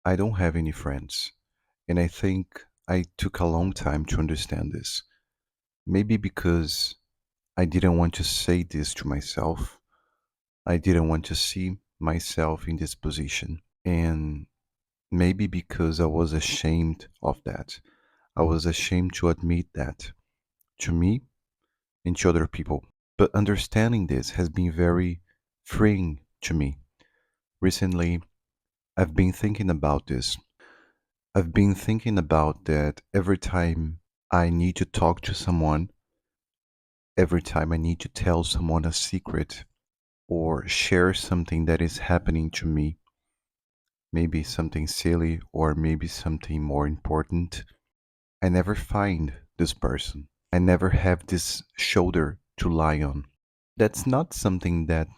I don't have any friends, and I think I took a long time to understand this. Maybe because I didn't want to say this to myself. I didn't want to see myself in this position. And maybe because I was ashamed of that. I was ashamed to admit that to me and to other people. But understanding this has been very freeing to me. Recently, I've been thinking about this. I've been thinking about that every time I need to talk to someone, every time I need to tell someone a secret or share something that is happening to me, maybe something silly or maybe something more important, I never find this person. I never have this shoulder to lie on. That's not something that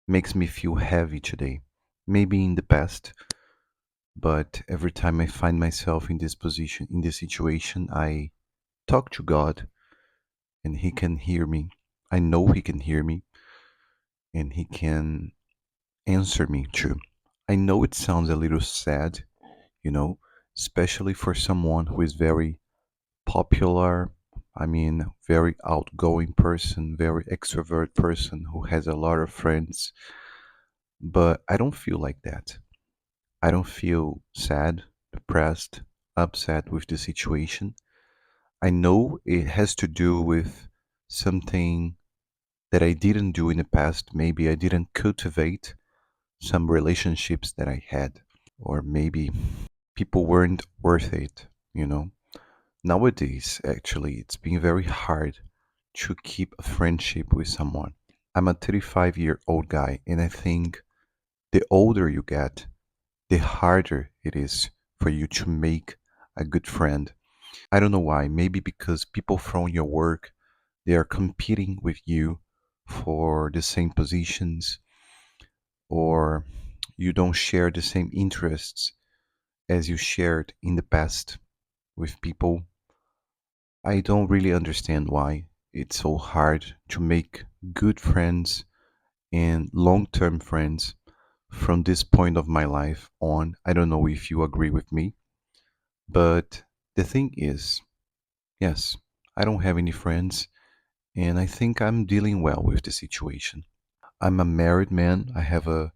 makes me feel heavy today. Maybe in the past, but every time I find myself in this position, in this situation, I talk to God and He can hear me. I know He can hear me and He can answer me too. I know it sounds a little sad, you know, especially for someone who is very popular. I mean, very outgoing person, very extrovert person who has a lot of friends. But I don't feel like that. I don't feel sad, depressed, upset with the situation. I know it has to do with something that I didn't do in the past. Maybe I didn't cultivate some relationships that I had, or maybe people weren't worth it, you know. Nowadays, actually, it's been very hard to keep a friendship with someone. I'm a 35-year-old guy, and I think the older you get, the harder it is for you to make a good friend. I don't know why. Maybe because people from your work, they are competing with you for the same positions, or you don't share the same interests as you shared in the past with people. I don't really understand why it's so hard to make good friends and long term friends from this point of my life on. I don't know if you agree with me, but the thing is, yes, I don't have any friends, and I think I'm dealing well with the situation. I'm a married man, I have a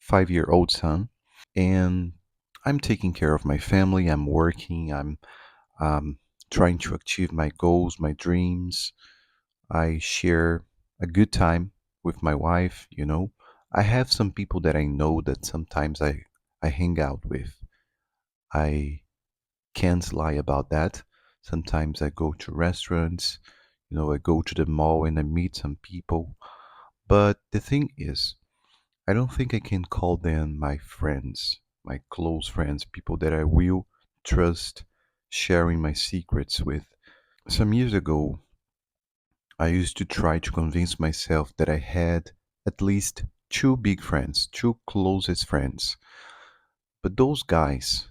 5-year-old son, and I'm taking care of my family, I'm working, I'm um, trying to achieve my goals, my dreams. I share a good time with my wife, you know. I have some people that I know that sometimes I hang out with. I can't lie about that. Sometimes I go to restaurants, you know, I go to the mall and I meet some people. But the thing is, I don't think I can call them my friends, my close friends, people that I will trust sharing my secrets with. Some years ago, I used to try to convince myself that I had at least two big friends, two closest friends. But those guys,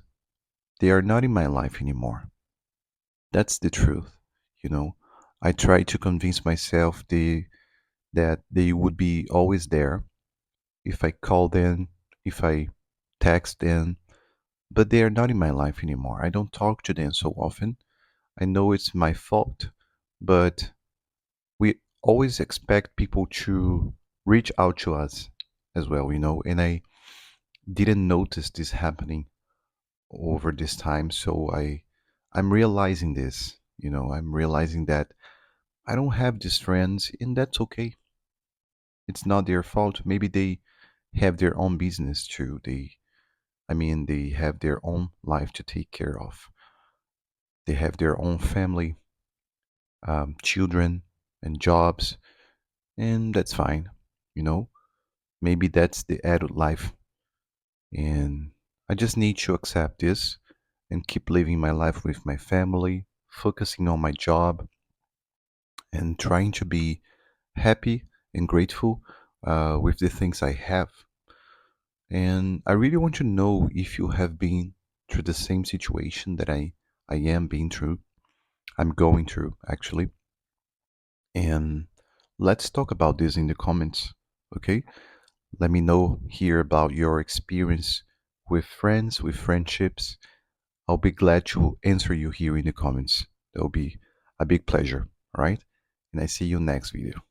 they are not in my life anymore. That's the truth, you know. I try to convince myself that they would be always there if I call them, if I text them, but they are not in my life anymore. I don't talk to them so often. I know it's my fault, but we always expect people to reach out to us as well, you know, and I didn't notice this happening over this time. So I'm realizing this, you know, I'm realizing that I don't have these friends and that's okay. It's not their fault. Maybe they have their own business too. I mean, they have their own life to take care of. They have their own family, children, and jobs, and that's fine. You know, maybe that's the adult life, and I just need to accept this and keep living my life with my family, focusing on my job, and trying to be happy and grateful with the things I have. And I really want to know if you have been through the same situation that I am being through. I'm going through, actually. And let's talk about this in the comments, okay? Let me know here about your experience with friends, with friendships, I'll be glad to answer you here in the comments. That'll be a big pleasure. All right. And I see you next video.